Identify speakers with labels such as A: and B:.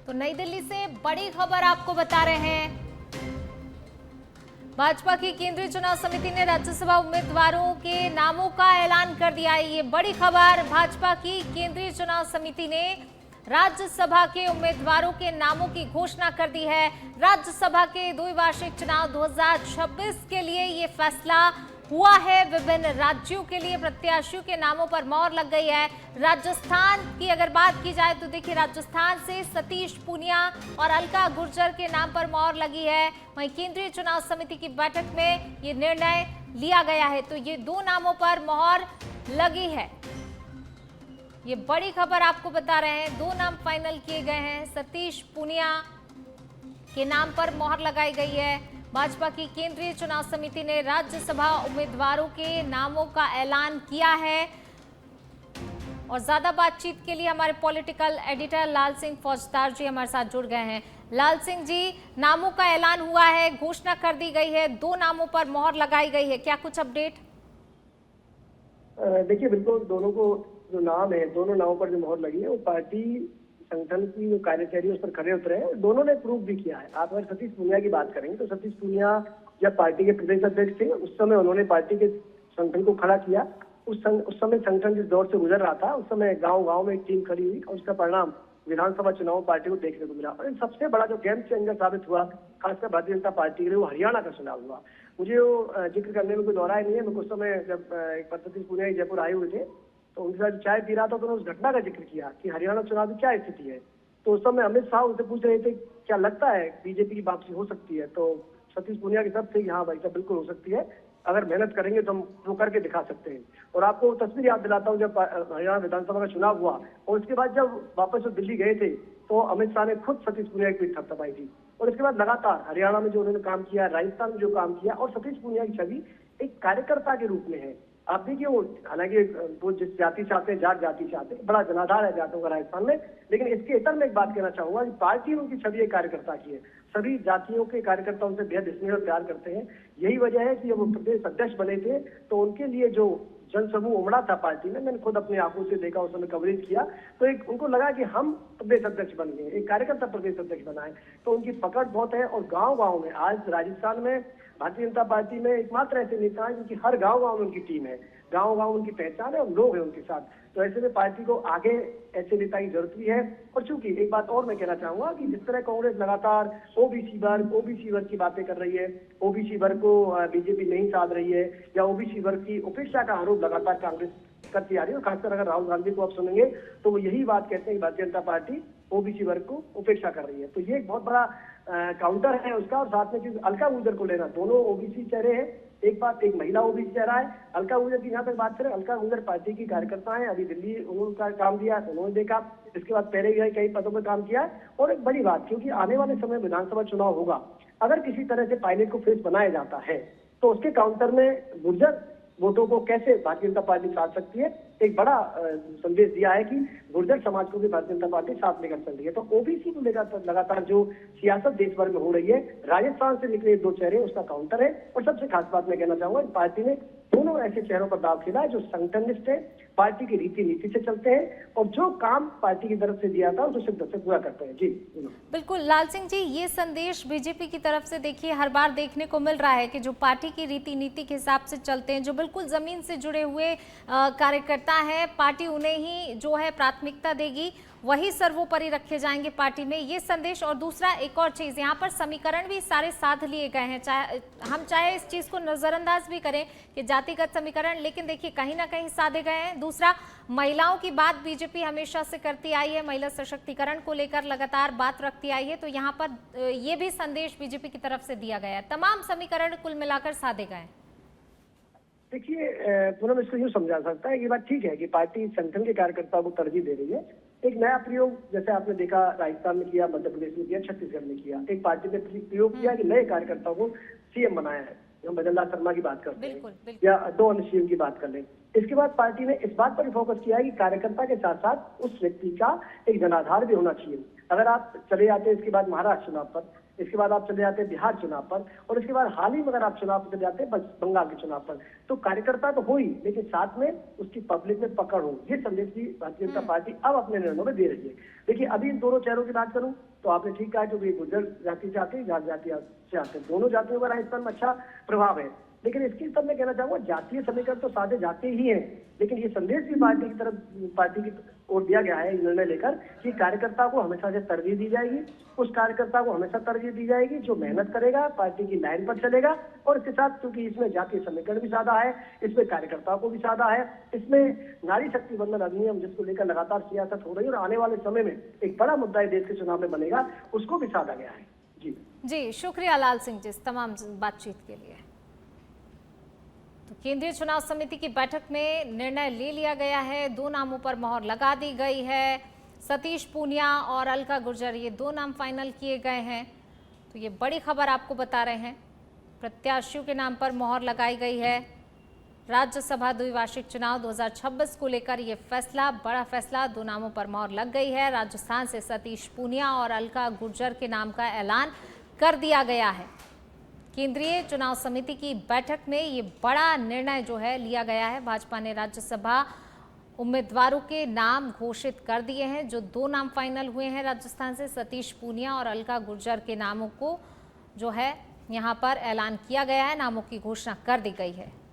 A: तो नई दिल्ली से बड़ी खबर आपको बता रहे हैं। भाजपा की केंद्रीय चुनाव समिति ने राज्यसभा उम्मीदवारों के नामों का ऐलान कर दिया है। ये बड़ी खबर, भाजपा की केंद्रीय चुनाव समिति ने राज्यसभा के उम्मीदवारों के नामों की घोषणा कर दी है। राज्यसभा के द्विवार्षिक चुनाव 2026 के लिए ये फैसला हुआ है। विभिन्न राज्यों के लिए प्रत्याशियों के नामों पर मोहर लग गई है। राजस्थान की अगर बात की जाए तो देखिए, राजस्थान से सतीश पूनिया और अलका गुर्जर के नाम पर मोहर लगी है। वहीं केंद्रीय चुनाव समिति की बैठक में ये निर्णय लिया गया है, तो ये दो नामों पर मोहर लगी है। ये बड़ी खबर आपको बता रहे हैं। दो नाम फाइनल किए गए हैं। सतीश पूनिया के नाम पर मोहर लगाई गई है। भाजपा की केंद्रीय चुनाव समिति ने राज्यसभा उम्मीदवारों के नामों का ऐलान किया है। और ज्यादा बातचीत के लिए हमारे पॉलिटिकल एडिटर लाल सिंह फौजदार जी हमारे साथ जुड़ गए हैं। लाल सिंह जी, नामों का ऐलान हुआ है, घोषणा कर दी गई है, दो नामों पर मोहर लगाई गई है, क्या कुछ अपडेट?
B: देखिए, बिल्कुल दोनों को जो नाम है, दोनों नामों पर जो मोहर लगी है वो पार्टी संगठन की जो कार्यचर्या उस पर खरे उतरे हैं। दोनों ने प्रूव भी किया है। आप अगर सतीश पूनिया की बात करेंगे तो सतीश पूनिया जब पार्टी के प्रदेश अध्यक्ष थे उस समय उन्होंने पार्टी के संगठन को खड़ा किया। उस समय संगठन जिस दौर से गुजर रहा था उस समय गांव-गांव में एक टीम खड़ी हुई और उसका परिणाम विधानसभा चुनाव पार्टी को देखने को मिला। और सबसे बड़ा जो गेम चेंजर साबित हुआ खासकर भारतीय जनता पार्टी के लिए, वो हरियाणा का चुनाव हुआ। मुझे वो जिक्र करने में कोई दोहराई नहीं है। मैं उस समय जब एक बार सतीश पूनिया जयपुर आए हुए थे तो उनके साथ चाय पी रहा था तो उन्होंने उस घटना का जिक्र किया कि हरियाणा चुनाव की क्या स्थिति है। तो उस समय अमित शाह उनसे पूछ रहे थे क्या लगता है बीजेपी की वापसी हो सकती है, तो सतीश पूनिया के शब्द थे कि हाँ भाई साहब, बिल्कुल हो सकती है। अगर मेहनत करेंगे तो हम वो करके दिखा सकते हैं। और आपको तस्वीर याद दिलाता हूँ, जब हरियाणा विधानसभा का चुनाव हुआ और उसके बाद जब वापस वो दिल्ली गए थे तो अमित शाह ने खुद सतीश पूनिया की पीठ थपथपाई थी। और इसके बाद लगातार हरियाणा में जो उन्होंने काम किया, राजस्थान में जो काम किया, और सतीश पूनिया की छवि एक कार्यकर्ता के रूप में है। आप देखिए, वो हालांकि वो जिस जाति से आते हैं, जाट जाति से आते हैं, बड़ा जनाधार है जाटों का राजस्थान में, लेकिन इसके इतर में एक बात कहना चाहूंगा कि पार्टी उनकी छवि एक कार्यकर्ता की है। सभी जातियों के कार्यकर्ता उनसे बेहद स्नेह और प्यार करते हैं। यही वजह है कि जब वो प्रदेश अध्यक्ष बने थे तो उनके लिए जो जनसमूह उमड़ा था पार्टी में, मैंने खुद अपनी आंखों से देखा, उस समय कवरेज किया, तो एक उनको लगा कि हम प्रदेश अध्यक्ष बन गए, एक कार्यकर्ता प्रदेश अध्यक्ष बना है। तो उनकी पकड़ बहुत है। और गांव-गांव में आज राजस्थान में भारतीय जनता पार्टी में एकमात्र ऐसे नेता हैं जिनकी हर गांव-गांव में उनकी टीम है, गांव-गांव उनकी पहचान है और लोग हैं उनके साथ। तो ऐसे में पार्टी को आगे ऐसे नेता की जरूरत भी है। और चूंकि एक बात और मैं कहना चाहूंगा कि जिस तरह कांग्रेस लगातार ओबीसी वर्ग की बातें कर रही है, ओबीसी वर्ग को बीजेपी नहीं साध रही है, या ओबीसी वर्ग की उपेक्षा का आरोप लगातार कांग्रेस करती आ रही है, और खासकर अगर राहुल गांधी को आप सुनेंगे तो वो यही बात कहते हैं कि भारतीय जनता पार्टी ओबीसी वर्ग को उपेक्षा कर रही है। तो ये एक बहुत बड़ा काउंटर है उसका। और साथ में चीज अलका गुर्जर को लेना, दोनों ओबीसी चेहरे हैं, एक महिला ओबीसी चेहरा है। अलका गुर्जर की यहाँ तक बात करें, अलका गुर्जर पार्टी की कार्यकर्ता है, अभी दिल्ली उन्होंने काम दिया, उन्होंने देखा, इसके बाद पहले गए कई पदों पर काम किया है। और एक बड़ी बात, क्योंकि आने वाले समय विधानसभा चुनाव होगा, अगर किसी तरह से पायलट को फेस बनाया जाता है तो उसके काउंटर में गुर्जर वोटों को कैसे भारतीय जनता पार्टी साथ सकती है, एक बड़ा संदेश दिया है कि गुर्जर समाज को भी भारतीय जनता पार्टी साथ लेकर चल रही है। तो ओबीसी को लेकर लगातार जो सियासत देश भर में हो रही है, राजस्थान से निकले दो चेहरे उसका काउंटर है। और सबसे खास बात मैं कहना चाहूंगा, पार्टी ने दोनों ऐसे चेहरों पर दाव खेला है जो संगठननिष्ठ है, पार्टी की रीति नीति से चलते हैं और जो काम पार्टी की तरफ से दिया था उसे सिद्ध से पूरा करते हैं। जी
A: बिल्कुल लाल सिंह जी, ये संदेश बीजेपी की तरफ से देखिए हर बार देखने को मिल रहा है कि जो पार्टी की रीति नीति के हिसाब से चलते हैं, जो बिल्कुल जमीन से जुड़े हुए कार्यकर्ता हैं, पार्टी उन्हें ही जो है प्राथमिकता देगी, वही सर्वोपरि रखे जाएंगे पार्टी में, ये संदेश। और दूसरा एक और चीज, यहाँ पर समीकरण भी सारे साध लिए गए हैं, चाहे इस चीज को नजरअंदाज भी करें कि जातिगत समीकरण, लेकिन देखिए कहीं ना कहीं साधे गए हैं। दूसरा, महिलाओं की बात बीजेपी हमेशा से करती आई है, महिला सशक्तिकरण को लेकर लगातार बात रखती आई है, तो यहाँ पर ये भी संदेश बीजेपी की तरफ से दिया गया है। तमाम समीकरण कुल मिलाकर साधे गए।
B: देखिए, पूनम, इसको यूँ समझा सकता है, ये बात ठीक है कि पार्टी संगठन के कार्यकर्ताओं को तरजीह दे रही है। एक नया प्रयोग जैसे आपने देखा राजस्थान में किया, मध्य प्रदेश में किया, छत्तीसगढ़ में किया, एक पार्टी ने प्रयोग किया कि नए कार्यकर्ताओं को सीएम बनाया है। हम भजनलाल शर्मा की बात करते हैं या दो अन्य सीएम की बात कर लें। इसके बाद पार्टी ने इस बात पर फोकस किया है कि कार्यकर्ता के साथ साथ उस व्यक्ति का एक जनाधार भी होना चाहिए। अगर आप चले जाते हैं इसके बाद महाराष्ट्र चुनाव पर, इसके बाद आप चले जाते हैं बिहार चुनाव पर, और इसके बाद हाल ही में अगर आप चुनाव पर चले जाते हैं बंगाल के चुनाव पर, तो कार्यकर्ता तो हो ही, लेकिन साथ में उसकी पब्लिक में पकड़ हो, ये संदेश भी भारतीय जनता पार्टी अब अपने निर्णयों में दे रही है। देखिए, अभी इन दोनों चेहरों की बात करूं तो आपने ठीक कहा, जो भी गुर्जर जाति से आते हैं, जाट जाति से आते हैं, दोनों जातियों का राजस्थान में अच्छा प्रभाव है। लेकिन इसके सब मैं कहना चाहूंगा, जातीय समीकरण तो साझे जाते ही हैं, लेकिन ये संदेश भी पार्टी की ओर दिया गया है निर्णय लेकर कि कार्यकर्ता को हमेशा से तरजीह दी जाएगी, उस कार्यकर्ता को हमेशा तरजीह दी जाएगी जो मेहनत करेगा, पार्टी की लाइन पर चलेगा, और इसके साथ क्योंकि इसमें जातीय समीकरण भी साधा है, इसमें कार्यकर्ताओं को भी साधा है, इसमें नारी शक्ति बंधन अधिनियम जिसको लेकर लगातार सियासत हो रही है और आने वाले समय में एक बड़ा मुद्दा देश के चुनाव में बनेगा, उसको भी साधा गया है।
A: जी, शुक्रिया लाल सिंह जी इस तमाम बातचीत के लिए। तो केंद्रीय चुनाव समिति की बैठक में निर्णय ले लिया गया है, 2 नामों पर मोहर लगा दी गई है। सतीश पूनिया और अलका गुर्जर, ये 2 नाम फाइनल किए गए हैं। तो ये बड़ी खबर आपको बता रहे हैं, प्रत्याशियों के नाम पर मोहर लगाई गई है। राज्यसभा द्विवार्षिक चुनाव 2026 को लेकर ये फैसला, बड़ा फैसला, 2 नामों पर मोहर लग गई है। राजस्थान से सतीश पूनिया और अलका गुर्जर के नाम का ऐलान कर दिया गया है। केंद्रीय चुनाव समिति की बैठक में ये बड़ा निर्णय जो है लिया गया है। भाजपा ने राज्यसभा उम्मीदवारों के नाम घोषित कर दिए हैं। जो 2 नाम फाइनल हुए हैं राजस्थान से, सतीश पूनिया और अलका गुर्जर के नामों को जो है यहाँ पर ऐलान किया गया है, नामों की घोषणा कर दी गई है।